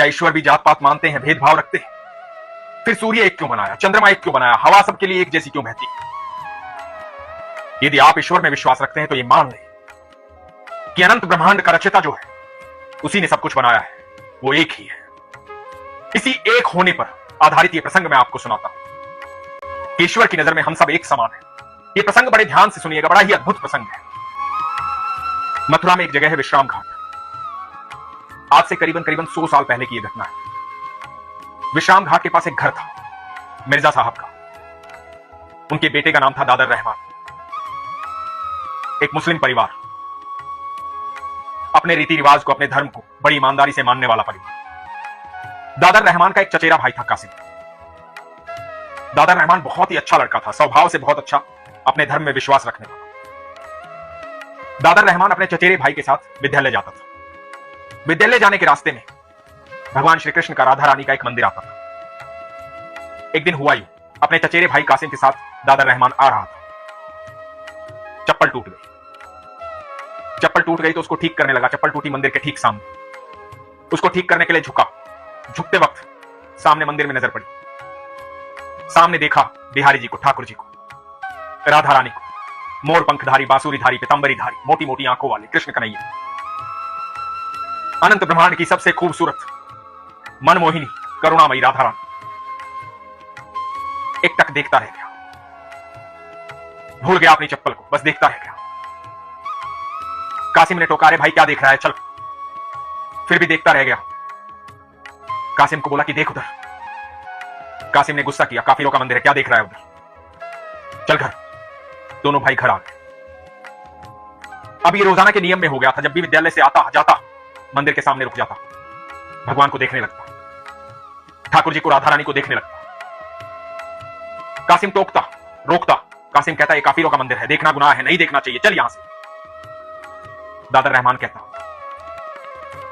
क्या ईश्वर भी जात पात मानते हैं, भेदभाव रखते हैं? फिर सूर्य एक क्यों बनाया, चंद्रमा एक क्यों बनाया, हवा सबके लिए एक जैसी क्यों बहती? यदि आप ईश्वर में विश्वास रखते हैं तो ये मान लें कि अनंत ब्रह्मांड का रचयिता जो है उसी ने सब कुछ बनाया है, वो एक ही है। इसी एक होने पर आधारित ये प्रसंग मैं आपको सुनाता हूं। ईश्वर की नजर में हम सब एक समान हैं। ये प्रसंग बड़े ध्यान से सुनिएगा, बड़ा ही अद्भुत प्रसंग है। मथुरा में एक जगह है विश्राम घाट। आज से करीबन 100 साल पहले की यह घटना है। विश्राम घाट के पास एक घर था मिर्जा साहब का। उनके बेटे का नाम था दादर रहमान। एक मुस्लिम परिवार, अपने रीति रिवाज को, अपने धर्म को बड़ी ईमानदारी से मानने वाला परिवार। दादर रहमान का एक चचेरा भाई था कासिम। दादर रहमान बहुत ही अच्छा लड़का था, स्वभाव से बहुत अच्छा, अपने धर्म में विश्वास रखने वाला। दादर रहमान अपने चचेरे भाई के साथ विद्यालय जाता था। विद्यालय जाने के रास्ते में भगवान श्री कृष्ण का, राधा रानी का एक मंदिर आता था। एक दिन हुआ यूं, अपने चचेरे भाई कासिम के साथ दादर रहमान आ रहा था। चप्पल टूट गई। चप्पल टूट गई तो उसको ठीक करने लगा। चप्पल टूटी मंदिर के ठीक सामने। उसको ठीक करने के लिए झुका। झुकते वक्त सामने मंदिर में नजर पड़ी। सामने देखा बिहारी जी को, ठाकुर जी को, राधा रानी को, मोर पंखधारी, बांसुरीधारी, पीतांबरीधारी, मोटी मोटी आंखों वाले कृष्ण कन्हैया, अनंत ब्रह्मांड की सबसे खूबसूरत, मनमोहिनी, करुणामयी राधा रानी। एक टक देखता रह गया। भूल गया अपनी चप्पल को, बस देखता रह गया। कासिम ने टोका, अरे भाई क्या देख रहा है, चल। फिर भी देखता रह गया। कासिम को बोला कि देख उधर। कासिम ने गुस्सा किया, काफिरों का मंदिर है, क्या देख रहा है उधर, चल घर। दोनों भाई घर आ गए। अब ये रोजाना के नियम में हो गया था, जब भी विद्यालय से आता जाता मंदिर के सामने रुक जाता, भगवान को देखने लगता, ठाकुर जी को, राधा रानी को देखने लगता। कासिम टोकता, रोकता। कासिम कहता ये काफिरों का मंदिर है, देखना गुनाह है, नहीं देखना चाहिए, चल यहां से। दादर रहमान कहता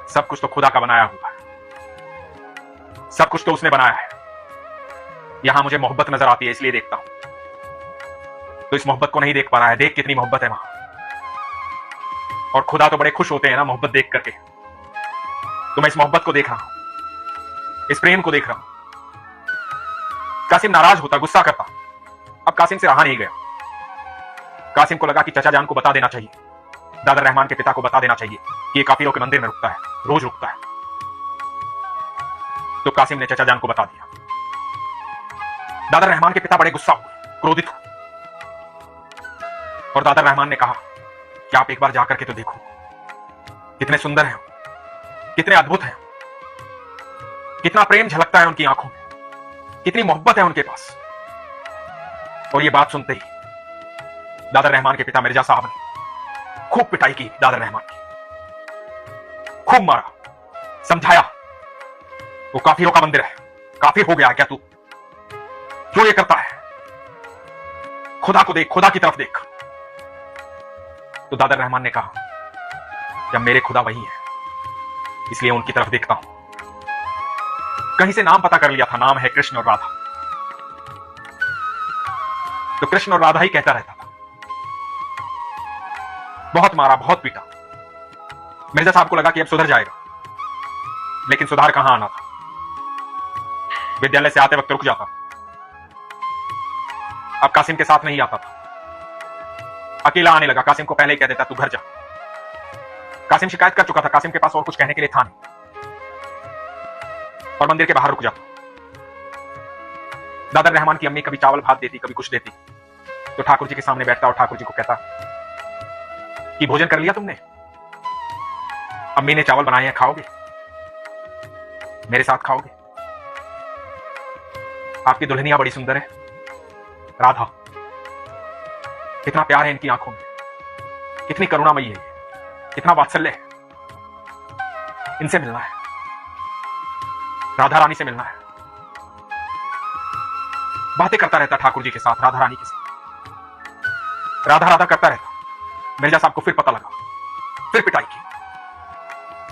सब कुछ तो खुदा का बनाया हुआ है, सब कुछ तो उसने बनाया है। यहां मुझे मोहब्बत नजर आती है, इसलिए देखता हूं। तो इस मोहब्बत को नहीं देख पा रहा है, देख कितनी मोहब्बत है वहां। और खुदा तो बड़े खुश होते हैं ना मोहब्बत देख करके। तो मैं इस मोहब्बत को देख रहा हूं, इस प्रेम को देख रहा हूं। कासिम नाराज होता, गुस्सा करता। अब कासिम से रहा नहीं गया। कासिम को लगा कि चचा जान को बता देना चाहिए, दादर रहमान के पिता को बता देना चाहिए कि ये काफिरों के मंदिर में रुकता है, रोज रुकता है। तो कासिम ने चचा जान को बता दिया। दादर रहमान के पिता बड़े गुस्सा हुए, क्रोधित हुए। और दादर रहमान ने कहा कि आप एक बार जाकर के तो देखो, कितने सुंदर हैं, कितने अद्भुत हैं, कितना प्रेम झलकता है उनकी आंखों में, कितनी मोहब्बत है उनके पास। और ये बात सुनते ही दादर रहमान के पिता मिर्जा साहब ने खूब पिटाई की दादर रहमान की, खूब मारा, समझाया। वो काफिरों का मंदिर है, काफिर हो गया क्या तू, क्यों ये करता है, खुदा को देख, खुदा की तरफ देख। तो दादर रहमान ने कहा जब मेरे खुदा वही है, इसलिए उनकी तरफ देखता हूं। कहीं से नाम पता कर लिया था, नाम है कृष्ण और राधा। तो कृष्ण और राधा ही कहता रहता था। बहुत मारा, बहुत पीटा। मिर्जा साहब को लगा कि अब सुधर जाएगा, लेकिन सुधार कहां आना था। विद्यालय से आते वक्त रुक जाता, अब कासिम के साथ नहीं आता था, अकेला आने लगा। कासिम को पहले ही कह देता तू घर जा। कासिम शिकायत कर चुका था, कासिम के पास और कुछ कहने के लिए था नहीं, और मंदिर के बाहर रुक जाता। दादर रहमान की अम्मी कभी चावल भात देती, कभी कुछ देती। तो ठाकुर जी के सामने बैठता और ठाकुर जी को कहता कि भोजन कर लिया तुमने, अम्मी ने चावल बनाए हैं, खाओगे, मेरे साथ खाओगे। आपकी दुल्हनिया बड़ी सुंदर है, राधा, कितना प्यार है इनकी आंखों में, कितनी करुणामयी है, कितना वात्सल्य है। इनसे मिलना है, राधा रानी से मिलना है। बातें करता रहता ठाकुर जी के साथ, राधा रानी के साथ, राधा राधा करता रहता। मिर्जा साहब को फिर पता लगा, फिर पिटाई की,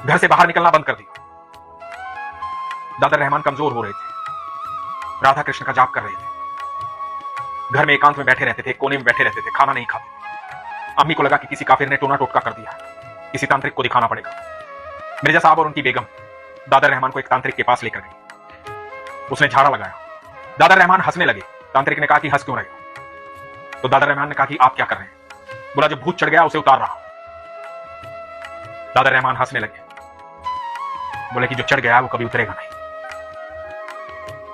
घर से बाहर निकलना बंद कर दिया। दादर रहमान कमजोर हो रहे थे, राधा कृष्ण का जाप कर रहे थे, घर में एकांत में बैठे रहते थे, कोने में बैठे रहते थे, खाना नहीं खाते। अम्मी को लगा कि किसी काफिर ने टोना टोटका कर दिया, किसी तांत्रिक को दिखाना पड़ेगा। मिर्जा साहब और उनकी बेगम दादर रहमान को एक तांत्रिक के पास लेकर गई। उसने झाड़ा लगाया। दादर रहमान हंसने लगे। तांत्रिक ने कहा कि हंस क्यों रहे हो? तो दादर रहमान ने कहा कि आप क्या कर रहे हैं? बोला, जो भूत चढ़ गया उसे उतार रहा हूं। दादर रहमान हंसने लगे। बोले कि जो चढ़ गया वो कभी उतरेगा नहीं।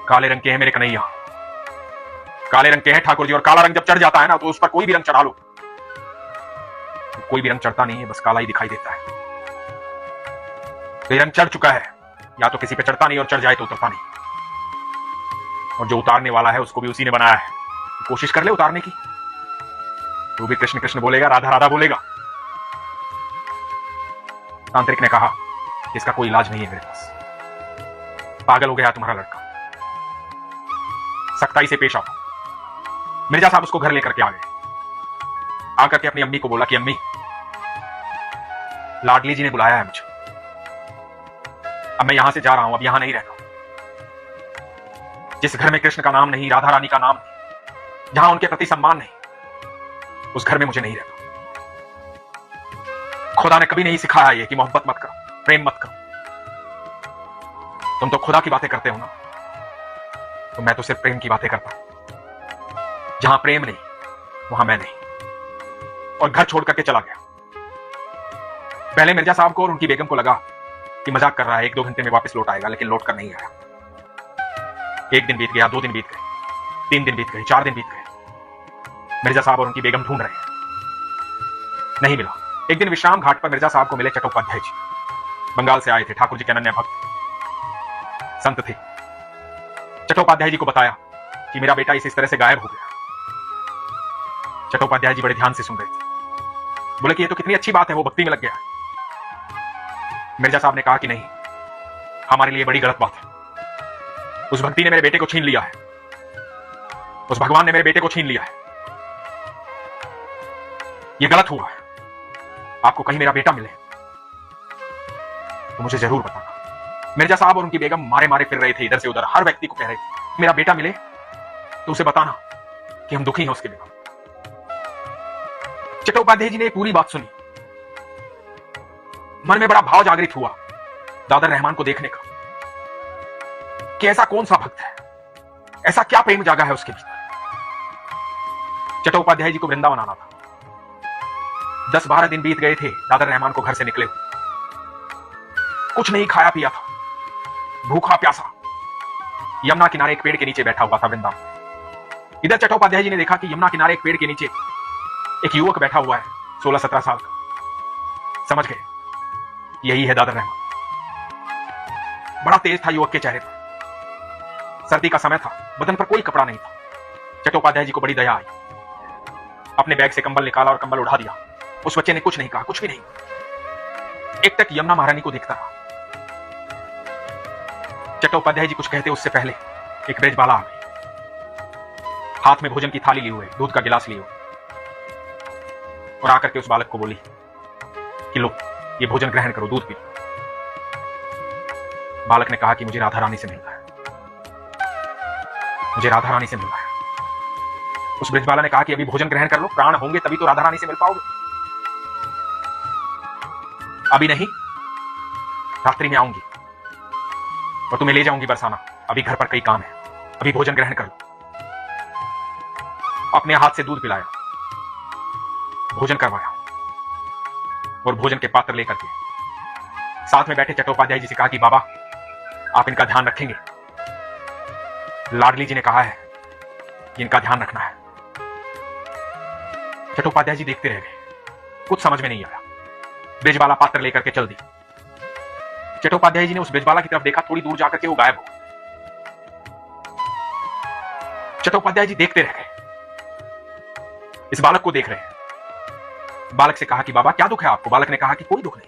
काले रंग के हैं मेरे कन्हैया, काले रंग के हैं ठाकुर जी, और काला रंग जब चढ़ जाता है ना तो उस पर कोई भी रंग चढ़ा लो, कोई भी रंग चढ़ता नहीं है, बस काला ही दिखाई देता है। तो ये रंग चढ़ चुका है, या तो किसी पे चढ़ता नहीं और चढ़ जाए तो उतरता नहीं, और जो उतारने वाला है उसको भी उसी ने बनाया है। तो कोशिश कर ले उतारने की। तू भी कृष्ण कृष्ण बोलेगा, राधा राधा बोलेगा। तांत्रिक ने कहा, इसका कोई इलाज नहीं है मेरे पास, पागल हो गया तुम्हारा लड़का, सख्ताई से पेश आओ। मिर्जा साहब उसको घर लेकर के आ गए। आकर के अपनी अम्मी को बोला कि अम्मी, लाडली जी ने बुलाया है मुझे, अब मैं यहां से जा रहा हूं, अब यहां नहीं रहना। जिस घर में कृष्ण का नाम नहीं, राधा रानी का नाम नहीं, जहां उनके प्रति सम्मान नहीं, उस घर में मुझे नहीं रहना। खुदा ने कभी नहीं सिखाया ये कि मोहब्बत मत करो, प्रेम मत करो। तुम तो खुदा की बातें करते हो ना, तो मैं तो सिर्फ प्रेम की बातें करता हूं। जहां प्रेम नहीं वहां मैं नहीं। और घर छोड़ करके चला गया। पहले मिर्जा साहब को और उनकी बेगम को लगा कि मजाक कर रहा है, 1-2 घंटे में वापस लौट आएगा, लेकिन लौट कर नहीं आया। 1 दिन बीत गया, 2 दिन बीत गए, 3 दिन बीत गए, 4 दिन बीत गए। मिर्जा साहब और उनकी बेगम ढूंढ रहे हैं, नहीं मिला। एक दिन विश्राम घाट पर मिर्जा साहब को मिले चट्टोपाध्याय जी। बंगाल से आए थे, ठाकुर जी के अनन्य भक्त संत थे। चट्टोपाध्याय जी को बताया कि मेरा बेटा इस तरह से गायब हो गया। चट्टोपाध्याय जी बड़े ध्यान से सुन रहे थे। बोले कि ये तो कितनी अच्छी बात है, वो भक्ति में लग गया है। मिर्जा साहब ने कहा कि नहीं, हमारे लिए बड़ी गलत बात है। उस भक्ति ने मेरे बेटे को छीन लिया है, उस भगवान ने मेरे बेटे को छीन लिया है, ये गलत हुआ है। आपको कहीं मेरा बेटा मिले तो मुझे जरूर बताना। मिर्जा साहब और उनकी बेगम मारे मारे फिर रहे थे इधर से उधर, हर व्यक्ति को कह रहे थे मेरा बेटा मिले तो उसे बताना कि हम दुखी हैं उसके बिना। चट्टोपाध्याय जी ने पूरी बात सुनी। मन में बड़ा भाव जागृत हुआ दादर रहमान को देखने का कि ऐसा कौन सा भक्त है, ऐसा क्या प्रेम जागा है उसके भीतर। चट्टोपाध्याय जी को वृंदावन आना था। 10-12 दिन बीत गए थे दादर रहमान को घर से निकले हुए। कुछ नहीं खाया पिया था, भूखा प्यासा यमुना किनारे एक पेड़ के नीचे बैठा हुआ था वृंदावन। इधर चट्टोपाध्याय जी ने देखा कि यमुना किनारे एक पेड़ के नीचे एक युवक बैठा हुआ है, 16-17 साल का। समझ गए यही है दादर रहमान। बड़ा तेज था युवक के चेहरे पर, सर्दी का समय था, बदन पर कोई कपड़ा नहीं था। चट्टोपाध्याय जी को बड़ी दया आई। अपने बैग से कंबल निकाला और कंबल उठा दिया। उस बच्चे ने कुछ नहीं कहा, कुछ भी नहीं। एक तक यमुना महारानी को देखता रहा। चट्टोपाध्याय जी कुछ कहते उससे पहले एक ब्रजबाला आ गई। हाथ में भोजन की थाली लिए हुए, दूध का गिलास लिए हुए, और आकर के उस बालक को बोली कि लो ये भोजन ग्रहण करो, दूध पी लो। बालक ने कहा कि मुझे राधा रानी से मिलना है, मुझे राधा रानी से मिलना है। उस ब्रजबाला ने कहा कि अभी भोजन ग्रहण कर लो, प्राण होंगे तभी तो राधा रानी से मिल पाओगे, अभी नहीं, रात्रि में आऊंगी और तुम्हें ले जाऊंगी बरसाना। अभी घर पर कई काम है, अभी भोजन ग्रहण कर लो। अपने हाथ से दूध पिलाया, भोजन करवाया, और भोजन के पात्र लेकर के साथ में बैठे चट्टोपाध्याय जी से कहा कि बाबा आप इनका ध्यान रखेंगे, लाडली जी ने कहा है कि इनका ध्यान रखना है। चट्टोपाध्याय जी देखते रह गए, कुछ समझ में नहीं आया। ब्रजबाला पात्र लेकर के चल दी। चट्टोपाध्याय जी ने उस ब्रजबाला की तरफ देखा, थोड़ी दूर जाकर के वो गायब हो। चट्टोपाध्याय जी देखते रह गए, इस बालक को देख रहे हैं। बालक से कहा कि बाबा क्या दुख है आपको? बालक ने कहा कि कोई दुख नहीं।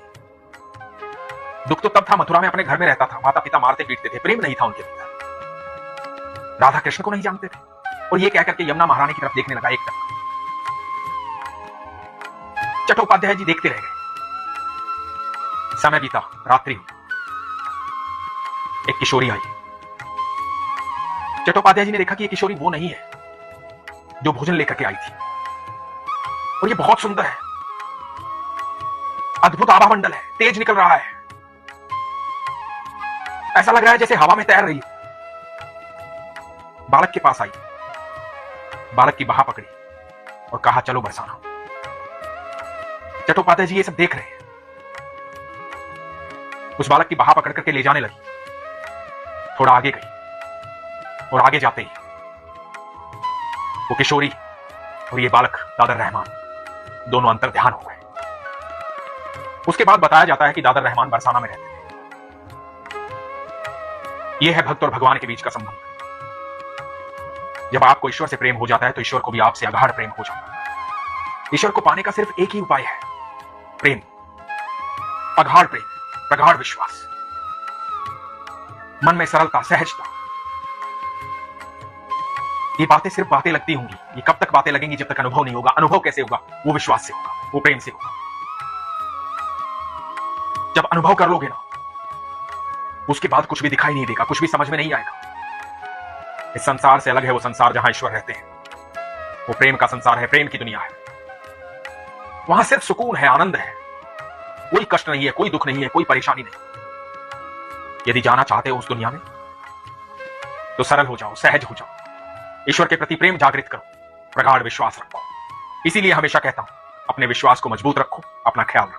दुख तो तब था, मथुरा में अपने घर में रहता था, माता पिता मारते पीटते थे, प्रेम नहीं था उनके भीतर, राधा कृष्ण को नहीं जानते थे। और ये कहकर के यमुना महारानी की तरफ देखने लगा एक टक। चट्टोपाध्याय जी देखते रह गए। समय बीता, रात्रि हुई, एक किशोरी आई। चट्टोपाध्याय जी ने देखा कि ये किशोरी वो नहीं है जो भोजन लेकर के आई थी, और ये बहुत सुंदर है, अद्भुत आभा मंडल है, तेज निकल रहा है। ऐसा लग रहा है जैसे हवा में तैर रही है। बालक के पास आई, बालक की बाह पकड़ी और कहा, चलो बरसाना। चट्टोपाध्याय जी ये सब देख रहे हैं। उस बालक की बाह पकड़ करके ले जाने लगी। थोड़ा आगे गई और आगे जाते ही वो किशोरी और ये बालक दादर रहमान दोनों अंतर्ध्यान हो गए। उसके बाद बताया जाता है कि दादर रहमान बरसाना में रहते थे। यह है भक्त और भगवान के बीच का संबंध। जब आपको ईश्वर से प्रेम हो जाता है तो ईश्वर को भी आपसे अगाढ़ प्रेम हो जाता है। ईश्वर को पाने का सिर्फ एक ही उपाय है, प्रेम, अगाढ़ प्रेम, प्रगाढ़ विश्वास, मन में सरलता, सहजता। ये बातें सिर्फ बातें लगती होंगी। ये कब तक बातें लगेंगी? जब तक अनुभव नहीं होगा। अनुभव कैसे होगा? वो विश्वास से होगा, वो प्रेम से होगा। जब अनुभव कर लोगे ना, उसके बाद कुछ भी दिखाई नहीं देगा, कुछ भी समझ में नहीं आएगा। इस संसार से अलग है वो संसार जहां ईश्वर रहते हैं। वो प्रेम का संसार है, प्रेम की दुनिया है। वहां सिर्फ सुकून है, आनंद है। कोई कष्ट नहीं है, कोई दुख नहीं है, कोई परेशानी नहीं। यदि जाना चाहते हो उस दुनिया में तो सरल हो जाओ, सहज हो जाओ, ईश्वर के प्रति प्रेम जागृत करो, प्रगाढ़ विश्वास रखो। इसीलिए हमेशा कहता हूं, अपने विश्वास को मजबूत रखो, अपना ख्याल रखो।